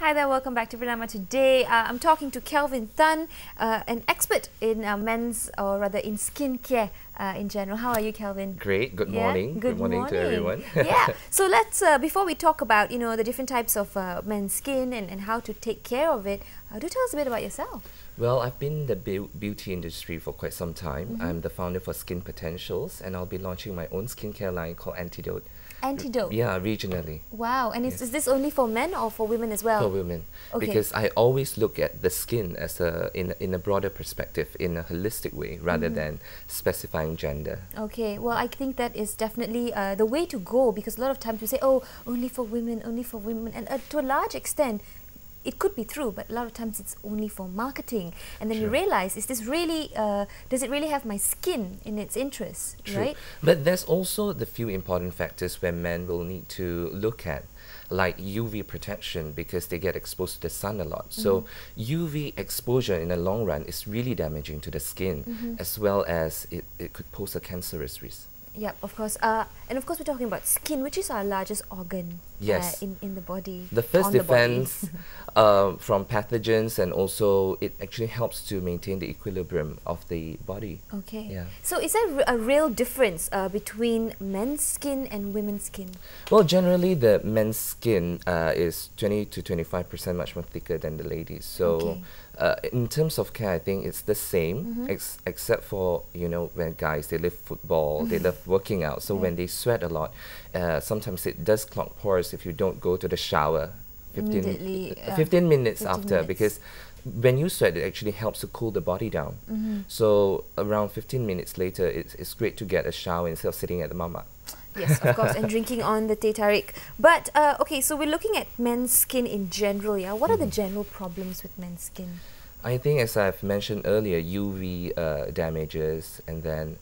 Hi there, welcome back to Bernama Today. I'm talking to Kelvin Tan, an expert in men's, or rather in skincare in general. How are you, Kelvin? Great. Good morning. Good morning to everyone. Yeah. So let's, before we talk about, the different types of men's skin and how to take care of it, do tell us a bit about yourself. Well, I've been in the beauty industry for quite some time. I'm the founder for Skin Potentials, and I'll be launching my own skincare line called Antidote. Antidote? Yeah, regionally. Wow. And is this only for men or for women as well? For women. Okay. Because I always look at the skin as in a broader perspective, in a holistic way, rather than specifying gender. Okay, well, I think that is definitely the way to go, because a lot of times we say, oh, only for women, and to a large extent, it could be true, but a lot of times it's only for marketing. And then you realize, is this really, does it really have my skin in its interest, right? But there's also the few important factors where men will need to look at, like UV protection, because they get exposed to the sun a lot. So UV exposure in the long run is really damaging to the skin, as well as it could pose a cancerous risk. Yeah, of course. And of course, we're talking about skin, which is our largest organ in the body. The first defense from pathogens, and also it actually helps to maintain the equilibrium of the body. Okay. Yeah. So is there a real difference between men's skin and women's skin? Well, generally the men's skin is 20 to 25% much more thicker than the ladies. So in terms of care, I think it's the same, except for, when guys, they love football, they love working out. So when they sweat a lot, sometimes it does clog pores if you don't go to the shower 15 minutes after, because when you sweat, it actually helps to cool the body down. So around 15 minutes later, it's great to get a shower instead of sitting at the mama. Yes, of course, and drinking on the teh tarik. But, okay, so we're looking at men's skin in general, yeah? What are the general problems with men's skin? I think, as I've mentioned earlier, UV damages, and then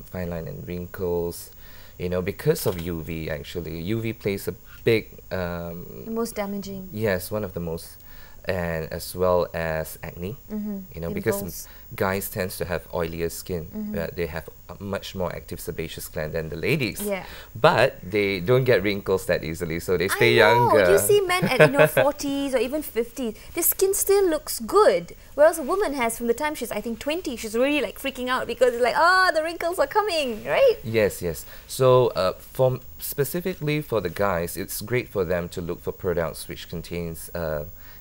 fine line and wrinkles, because of UV, actually. UV plays a big... the most damaging. Yes, one of the most. And as well as acne, because guys tends to have oilier skin. They have a much more active sebaceous gland than the ladies. Yeah. But they don't get wrinkles that easily, so they stay younger. You see men at 40s or even 50s, their skin still looks good. Whereas a woman has, from the time she's, I think, 20, she's really like freaking out because it's like, the wrinkles are coming, right? Yes, yes. So specifically for the guys, it's great for them to look for products which contains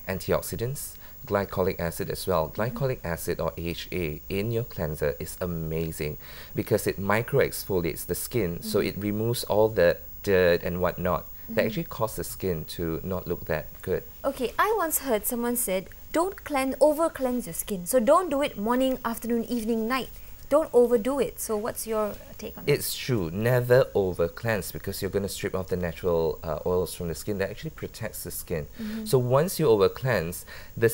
antioxidants, glycolic acid as well. Glycolic acid, or AHA, in your cleanser is amazing because it micro-exfoliates the skin, so it removes all the dirt and whatnot that actually cause the skin to not look that good. Okay, I once heard someone said, don't over-cleanse your skin. So don't do it morning, afternoon, evening, night. Don't overdo it. So what's your take on that? It's true. Never over cleanse, because you're going to strip off the natural oils from the skin that actually protects the skin. So once you over cleanse, the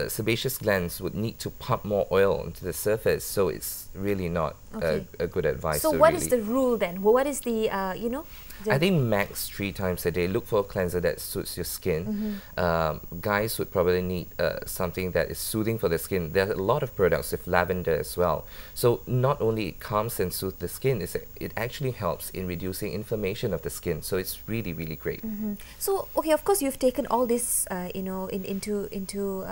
sebaceous glands would need to pump more oil onto the surface. So it's really not a good advice. So what is the rule then? What is the, I think max 3 times a day. Look for a cleanser that suits your skin. Guys would probably need something that is soothing for the skin. There are a lot of products with lavender as well. So not only it calms and soothes the skin, it actually helps in reducing inflammation of the skin. So it's really, really great. So, okay, of course, you've taken all this, into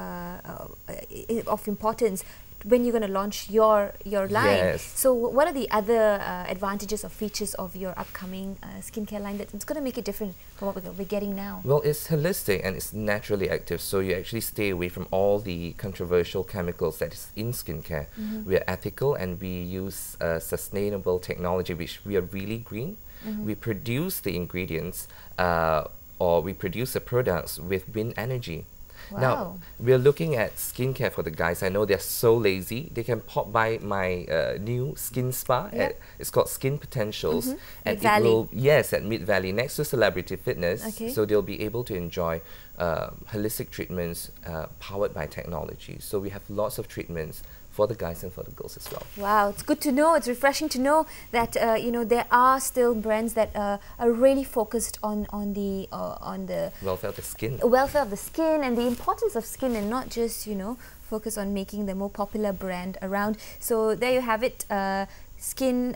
of importance when you're going to launch your line. Yes. So what are the other advantages or features of your upcoming skincare line that's going to make it different from what we're getting now? Well, it's holistic and it's naturally active, so you actually stay away from all the controversial chemicals that is in skincare. We are ethical, and we use sustainable technology, which we are really green. We produce the ingredients or we produce the products with wind energy. Wow. Now, we're looking at skincare for the guys. I know they're so lazy. They can pop by my new skin spa. It's called Skin Potentials. And it will, at Mid Valley, next to Celebrity Fitness. So they'll be able to enjoy holistic treatments powered by technology. So we have lots of treatments for the guys and for the girls as well. Wow, it's good to know. It's refreshing to know that there are still brands that are really focused on the welfare of the skin. Welfare of the skin and the importance of skin, and not just focus on making the more popular brand around. So there you have it. Skin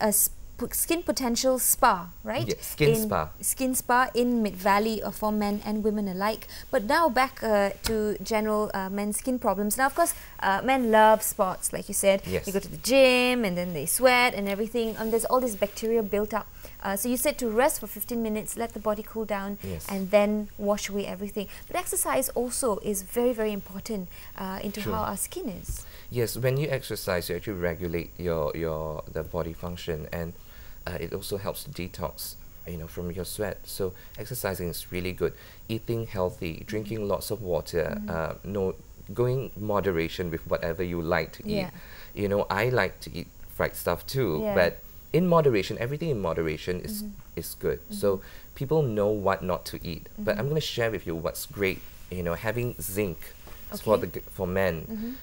Skin Potential Spa, right? Yeah, Skin Spa. Skin Spa in Mid Valley for men and women alike. But now back to general men's skin problems. Now, of course, men love sports, like you said. Yes. They go to the gym and then they sweat and everything. And there's all this bacteria built up. So you said to rest for 15 minutes, let the body cool down, yes. and then wash away everything. But exercise also is very, very important into True. how our skin is. Yes, when you exercise, you actually regulate the body function, and it also helps to detox, from your sweat. So exercising is really good. Eating healthy, drinking lots of water, going moderation with whatever you like to eat. I like to eat fried stuff too, but in moderation, everything in moderation is good. So people know what not to eat. But I'm going to share with you what's great. Having zinc for men,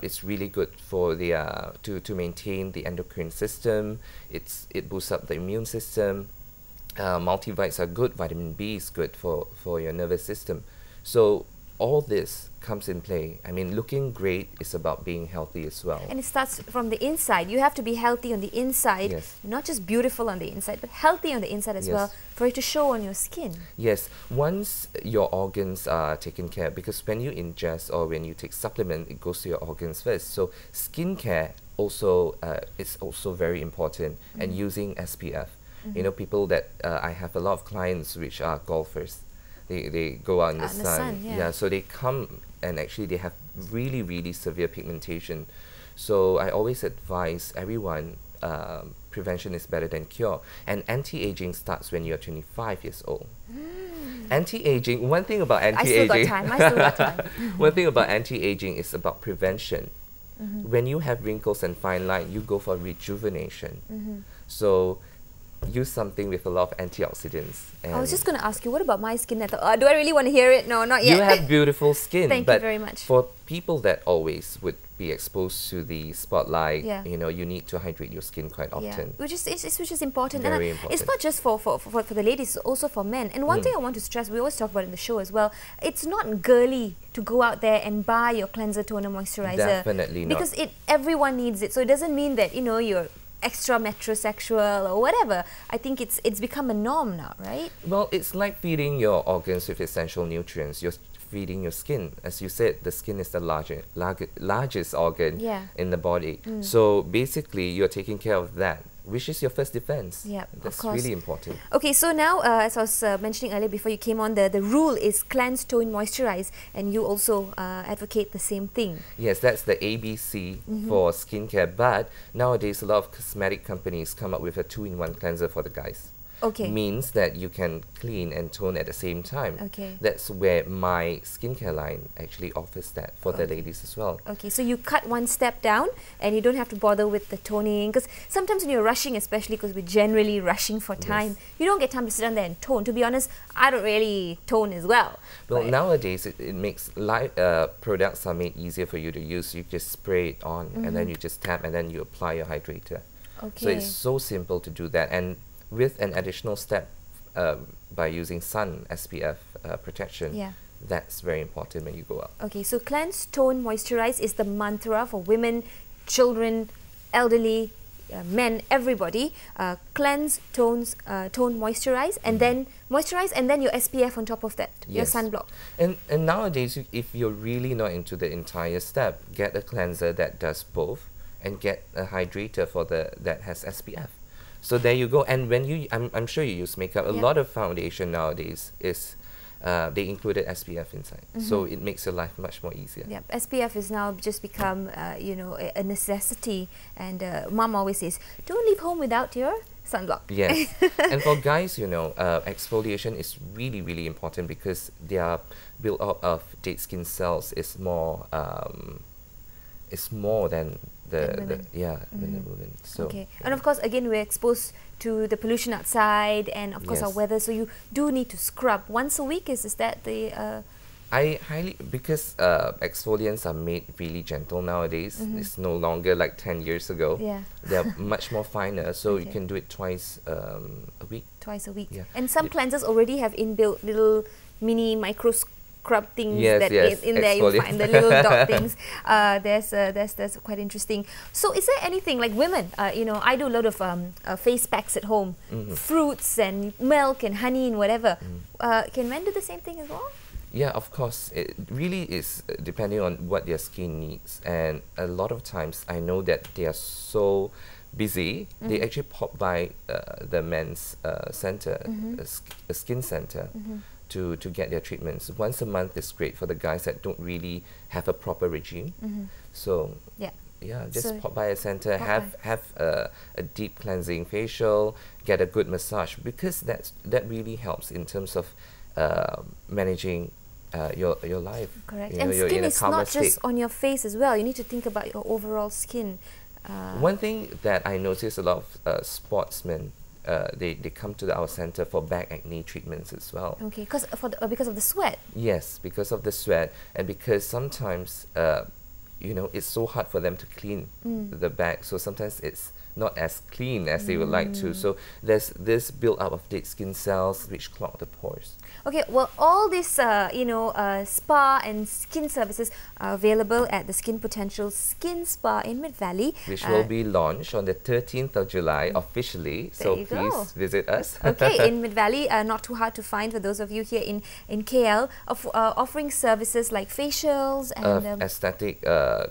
it's really good for the to maintain the endocrine system. It boosts up the immune system. Multivites are good. Vitamin B is good for your nervous system. So all this comes in play. I mean, looking great is about being healthy as well. And it starts from the inside. You have to be healthy on the inside, yes. not just beautiful on the inside, but healthy on the inside as well, for it to show on your skin. Yes, once your organs are taken care of, because when you ingest or when you take supplement, it goes to your organs first. So skincare also is also very important, and using SPF. People that I have a lot of clients which are golfers. They go out in the sun. So they come and actually they have really, really severe pigmentation. So I always advise everyone, prevention is better than cure. And anti-aging starts when you're 25 years old. Anti-aging, one thing about anti-aging... I still got time. One thing about anti-aging is about prevention. When you have wrinkles and fine line, you go for rejuvenation. So use something with a lot of antioxidants. I was just going to ask you, what about my skin? I thought, do I really want to hear it? No, not yet. You have beautiful skin. Thank you very much. For people that always would be exposed to the spotlight, you need to hydrate your skin quite often. Which is important. Very important. It's not just for the ladies, it's also for men. And one thing I want to stress, we always talk about it in the show as well, it's not girly to go out there and buy your cleanser, toner, moisturizer. Definitely not. Because everyone needs it. So it doesn't mean that, you're extra metrosexual or whatever. I think it's become a norm now, right? Well, it's like feeding your organs with essential nutrients. You're feeding your skin. As you said, the skin is the largest organ in the body. So basically, you're taking care of that, which is your first defense. Yeah, that's of course. really important. Okay, so now, as I was mentioning earlier before you came on, the rule is cleanse, tone, moisturize, and you also advocate the same thing. Yes, that's the ABC for skincare. But nowadays, a lot of cosmetic companies come up with a 2-in-1 cleanser for the guys. Okay. Means that you can clean and tone at the same time. Okay. That's where my skincare line actually offers that for the ladies as well. Okay, so you cut one step down and you don't have to bother with the toning, because sometimes when you're rushing, especially because we're generally rushing for time, you don't get time to sit down there and tone. To be honest, I don't really tone as well. Well, nowadays it makes products are made easier for you to use. You just spray it on and then you just tap and then you apply your hydrator. Okay. So it's so simple to do that, and with an additional step by using sun SPF protection, that's very important when you go out. Okay, so cleanse, tone, moisturize is the mantra for women, children, elderly, men, everybody. Cleanse, tone, moisturize, and then your SPF on top of that, your sunblock. And nowadays, if you're really not into the entire step, get a cleanser that does both, and get a hydrator for that has SPF. So there you go. And when I'm sure you use makeup, a lot of foundation nowadays is they included SPF inside. So it makes your life much more easier. Yeah, SPF has now just become a necessity, and mom always says, don't leave home without your sunblock. Yes. And for guys, exfoliation is really, really important, because their build-up of dead skin cells is more than than the women. So, and of course, again, we're exposed to the pollution outside, and of course our weather. So you do need to scrub once a week. Is that the? Because exfoliants are made really gentle nowadays. It's no longer like 10 years ago. Yeah. They're much more finer. So you can do it twice a week. Twice a week. Yeah. And some cleansers already have inbuilt little micro scrub things Yes, that yes, in there you exfoliate. find the little dot things. That's quite interesting. So is there anything like women? You know, I do a lot of face packs at home, fruits and milk and honey and whatever. Can men do the same thing as well? Yeah, of course. It really is depending on what their skin needs. And a lot of times I know that they are so busy, they actually pop by the men's center, a skin center, to get their treatments. Once a month is great for the guys that don't really have a proper regime. So yeah, just So pop by a center, have a deep cleansing facial, get a good massage, because that really helps in terms of managing your life. Correct. You know, And you're skin in a is calmer not just state. on your face as well. You need to think about your overall skin. One thing that I notice a lot of sportsmen, they come to our center for back acne treatments as well. Okay, because of the sweat. Yes, because of the sweat, and because sometimes you know, it's so hard for them to clean the back, so sometimes it's not as clean as they would like to. So there's this build up of dead skin cells which clog the pores. Okay, well, all these spa and skin services are available at the Skin Potential Skin Spa in Mid Valley, Which will be launched on the 13th of July officially. So you please go. visit us. Okay, in Mid Valley, not too hard to find for those of you here in KL, offering services like facials and Aesthetic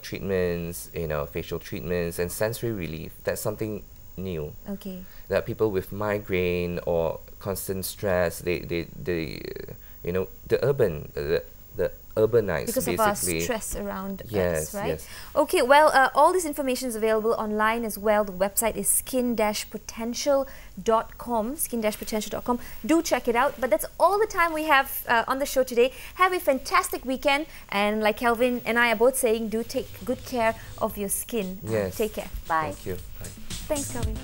treatments, you know, facial treatments and sensory relief. That's something new. okay. That people with migraine or constant stress, they you know, the urbanites Because basically. of our stress around Yes, us, right? yes. Okay, well, all this information is available online as well. The website is skin-potential.com, skin-potential.com. Do check it out. But that's all the time we have on the show today. Have a fantastic weekend. And like Kelvin and I are both saying, do take good care of your skin. Yes. Take care. Bye. Thank you. Bye. Thanks, Kelvin.